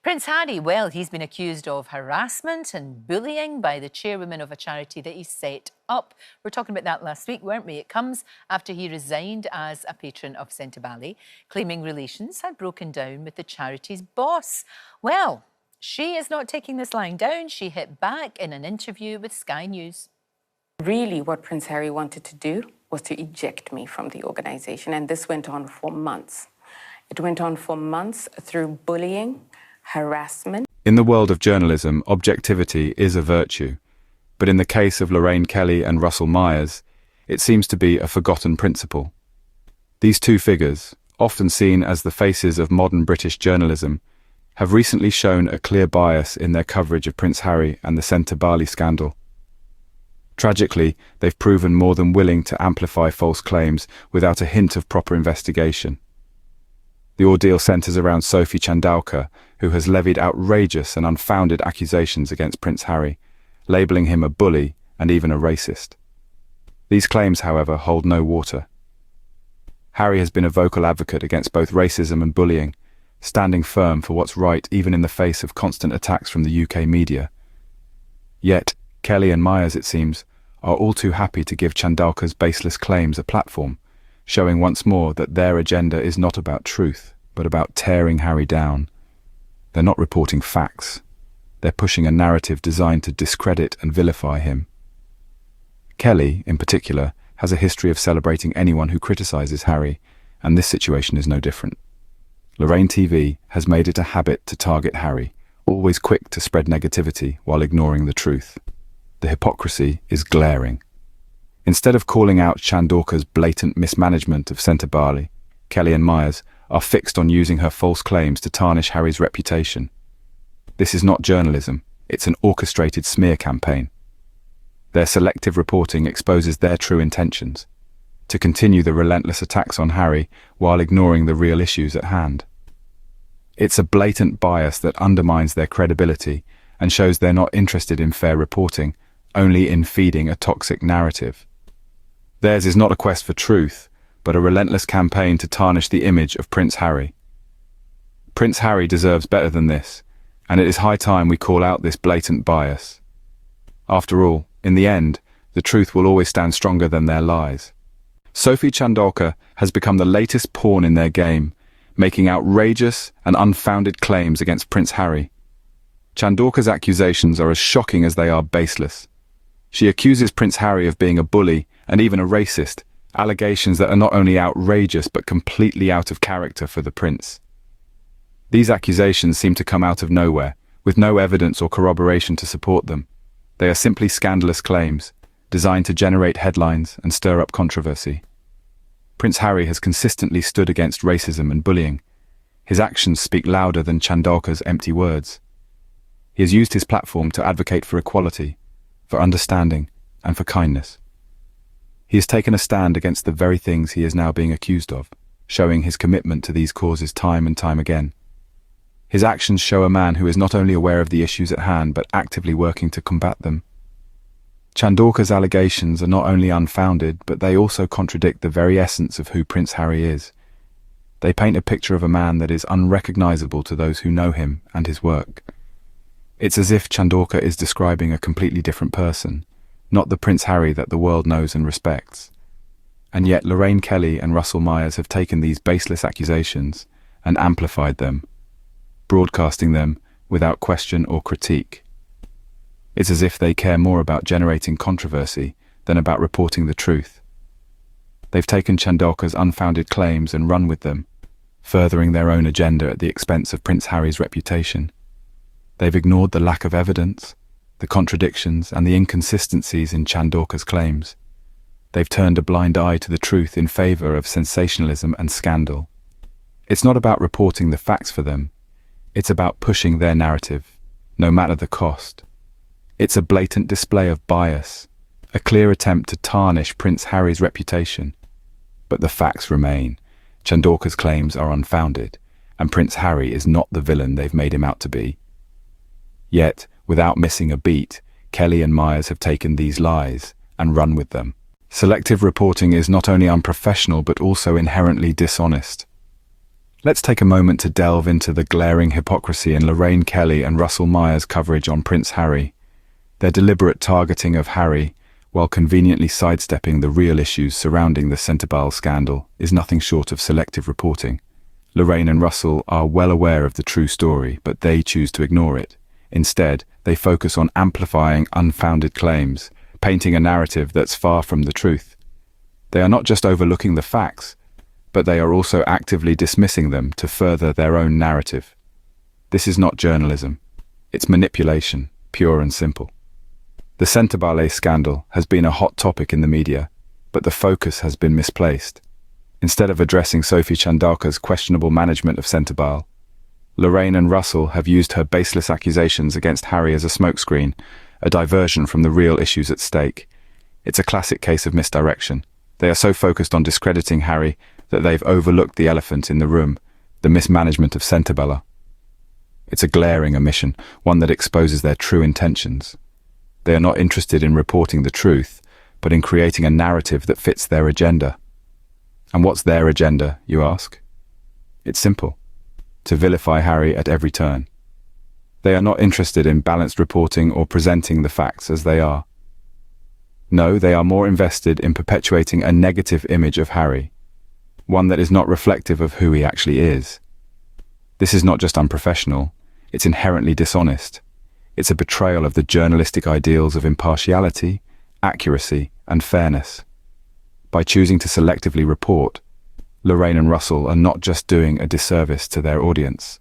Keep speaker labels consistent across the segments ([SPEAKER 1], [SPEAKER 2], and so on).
[SPEAKER 1] Prince Harry, well, he's been accused of harassment and bullying by the chairwoman of a charity that he set up. We were talking about that last week, weren't we? It comes after he resigned as a patron of Centauri, claiming relations had broken down with the charity's boss. Well, she is not taking this lying down. She hit back in an interview with Sky News.
[SPEAKER 2] Really, what Prince Harry wanted to do was to eject me from the organisation, and this went on for months. It went on for months through bullying, harassment.
[SPEAKER 3] In the world of journalism, objectivity is a virtue. But in the case of Lorraine Kelly and Russell Myers, it seems to be a forgotten principle. These two figures, often seen as the faces of modern British journalism, have recently shown a clear bias in their coverage of Prince Harry and the Centauri scandal. Tragically, they've proven more than willing to amplify false claims without a hint of proper investigation. The ordeal centres around Sophie Chandauka, who has levied outrageous and unfounded accusations against Prince Harry, labelling him a bully and even a racist. These claims, however, hold no water. Harry has been a vocal advocate against both racism and bullying, standing firm for what's right even in the face of constant attacks from the UK media. Yet, Kelly and Myers, it seems, are all too happy to give Chandauka's baseless claims a platform, showing once more that their agenda is not about truth, but about tearing Harry down. They're not reporting facts. They're pushing a narrative designed to discredit and vilify him. Kelly, in particular, has a history of celebrating anyone who criticises Harry, and this situation is no different. Lorraine TV has made it a habit to target Harry, always quick to spread negativity while ignoring the truth. The hypocrisy is glaring. Instead of calling out Chandauka's blatant mismanagement of Centauri, Kelly and Myers are fixed on using her false claims to tarnish Harry's reputation. This is not journalism, it's an orchestrated smear campaign. Their selective reporting exposes their true intentions: to continue the relentless attacks on Harry while ignoring the real issues at hand. It's a blatant bias that undermines their credibility and shows they're not interested in fair reporting, only in feeding a toxic narrative. Theirs is not a quest for truth, but a relentless campaign to tarnish the image of Prince Harry. Prince Harry deserves better than this, and it is high time we call out this blatant bias. After all, in the end, the truth will always stand stronger than their lies. Sophie Chandauka has become the latest pawn in their game, making outrageous and unfounded claims against Prince Harry. Chandauka's accusations are as shocking as they are baseless. She accuses Prince Harry of being a bully and even a racist, allegations that are not only outrageous but completely out of character for the prince. These accusations seem to come out of nowhere, with no evidence or corroboration to support them. They are simply scandalous claims, designed to generate headlines and stir up controversy. Prince Harry has consistently stood against racism and bullying. His actions speak louder than Chandauka's empty words. He has used his platform to advocate for equality, for understanding, and for kindness. He has taken a stand against the very things he is now being accused of, showing his commitment to these causes time and time again. His actions show a man who is not only aware of the issues at hand, but actively working to combat them. Chandauka's allegations are not only unfounded, but they also contradict the very essence of who Prince Harry is. They paint a picture of a man that is unrecognizable to those who know him and his work. It's as if Chandauka is describing a completely different person, not the Prince Harry that the world knows and respects. And yet Lorraine Kelly and Russell Myers have taken these baseless accusations and amplified them, broadcasting them without question or critique. It's as if they care more about generating controversy than about reporting the truth. They've taken Chandauka's unfounded claims and run with them, furthering their own agenda at the expense of Prince Harry's reputation. They've ignored the lack of evidence, the contradictions and the inconsistencies in Chandauka's claims. They've turned a blind eye to the truth in favour of sensationalism and scandal. It's not about reporting the facts for them. It's about pushing their narrative, no matter the cost. It's a blatant display of bias, a clear attempt to tarnish Prince Harry's reputation. But the facts remain. Chandauka's claims are unfounded, and Prince Harry is not the villain they've made him out to be. Yet, without missing a beat, Kelly and Myers have taken these lies and run with them. Selective reporting is not only unprofessional but also inherently dishonest. Let's take a moment to delve into the glaring hypocrisy in Lorraine Kelly and Russell Myers' coverage on Prince Harry. Their deliberate targeting of Harry, while conveniently sidestepping the real issues surrounding the Centerball scandal, is nothing short of selective reporting. Lorraine and Russell are well aware of the true story, but they choose to ignore it. Instead, they focus on amplifying unfounded claims, painting a narrative that's far from the truth. They are not just overlooking the facts, but they are also actively dismissing them to further their own narrative. This is not journalism. It's manipulation, pure and simple. The Centerball scandal has been a hot topic in the media, but the focus has been misplaced. Instead of addressing Sophie Chandauka's questionable management of Centerball, Lorraine and Russell have used her baseless accusations against Harry as a smokescreen, a diversion from the real issues at stake. It's a classic case of misdirection. They are so focused on discrediting Harry that they've overlooked the elephant in the room, the mismanagement of Centerball. It's a glaring omission, one that exposes their true intentions. They are not interested in reporting the truth, but in creating a narrative that fits their agenda. And what's their agenda, you ask? It's simple: to vilify Harry at every turn. They are not interested in balanced reporting or presenting the facts as they are. No, they are more invested in perpetuating a negative image of Harry, one that is not reflective of who he actually is. This is not just unprofessional, it's inherently dishonest. It's a betrayal of the journalistic ideals of impartiality, accuracy, and fairness. By choosing to selectively report, Lorraine and Russell are not just doing a disservice to their audience,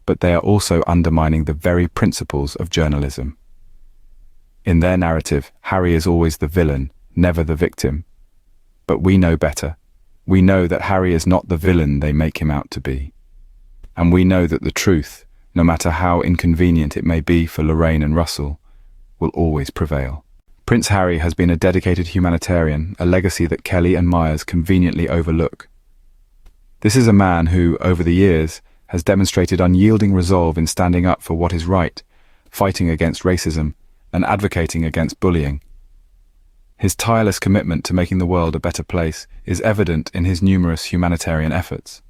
[SPEAKER 3] but they are also undermining the very principles of journalism. In their narrative, Harry is always the villain, never the victim. But we know better. We know that Harry is not the villain they make him out to be. And we know that the truth, no matter how inconvenient it may be for Lorraine and Russell, will always prevail. Prince Harry has been a dedicated humanitarian, a legacy that Kelly and Myers conveniently overlook. This is a man who, over the years, has demonstrated unyielding resolve in standing up for what is right, fighting against racism, and advocating against bullying. His tireless commitment to making the world a better place is evident in his numerous humanitarian efforts.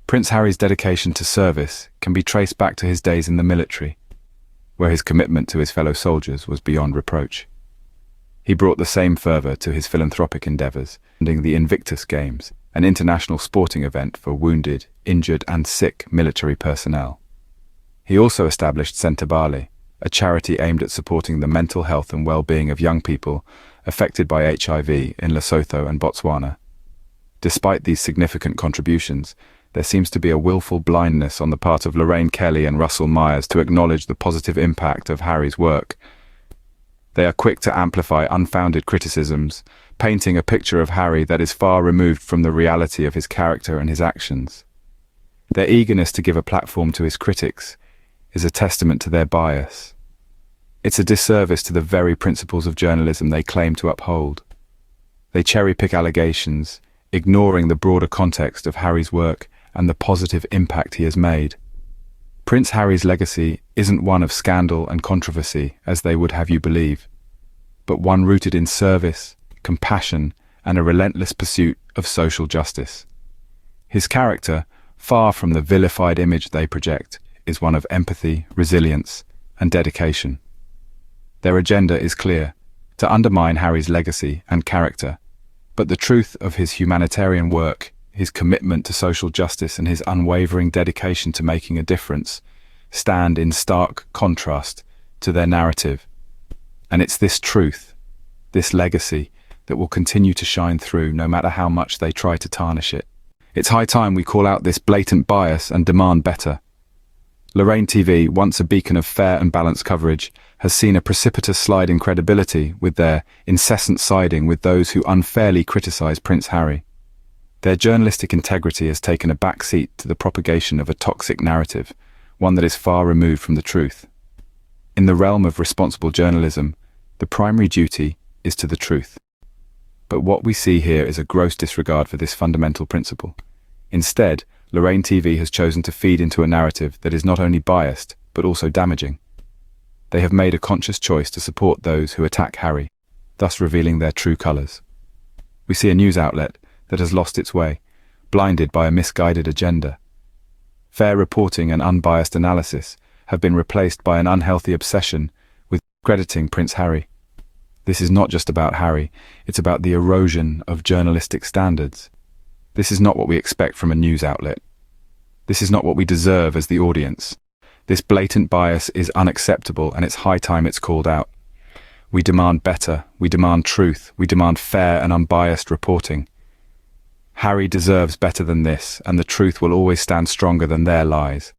[SPEAKER 3] Prince Harry's dedication to service can be traced back to his days in the military, where his commitment to his fellow soldiers was beyond reproach. He brought the same fervour to his philanthropic endeavours, funding the Invictus Games, an international sporting event for wounded, injured and sick military personnel. He also established Centerball, a charity aimed at supporting the mental health and well-being of young people affected by HIV in Lesotho and Botswana. Despite these significant contributions, there seems to be a willful blindness on the part of Lorraine Kelly and Russell Myers to acknowledge the positive impact of Harry's work. They are quick to amplify unfounded criticisms, painting a picture of Harry that is far removed from the reality of his character and his actions. Their eagerness to give a platform to his critics is a testament to their bias. It's a disservice to the very principles of journalism they claim to uphold. They cherry-pick allegations, ignoring the broader context of Harry's work and the positive impact he has made. Prince Harry's legacy isn't one of scandal and controversy, as they would have you believe, but one rooted in service, compassion, and a relentless pursuit of social justice. His character, far from the vilified image they project, is one of empathy, resilience, and dedication. Their agenda is clear: to undermine Harry's legacy and character, but the truth of his humanitarian work, his commitment to social justice and his unwavering dedication to making a difference stand in stark contrast to their narrative. And it's this truth, this legacy, that will continue to shine through no matter how much they try to tarnish it. It's high time we call out this blatant bias and demand better. Lorraine TV, once a beacon of fair and balanced coverage, has seen a precipitous slide in credibility with their incessant siding with those who unfairly criticize Prince Harry. Their journalistic integrity has taken a back seat to the propagation of a toxic narrative, one that is far removed from the truth. In the realm of responsible journalism, the primary duty is to the truth. But what we see here is a gross disregard for this fundamental principle. Instead, Lorraine TV has chosen to feed into a narrative that is not only biased, but also damaging. They have made a conscious choice to support those who attack Harry, thus revealing their true colours. We see a news outlet that has lost its way, blinded by a misguided agenda. Fair reporting and unbiased analysis have been replaced by an unhealthy obsession with crediting Prince Harry. This is not just about Harry, it's about the erosion of journalistic standards. This is not what we expect from a news outlet. This is not what we deserve as the audience. This blatant bias is unacceptable, and it's high time it's called out. We demand better, we demand truth, we demand fair and unbiased reporting. Harry deserves better than this, and the truth will always stand stronger than their lies.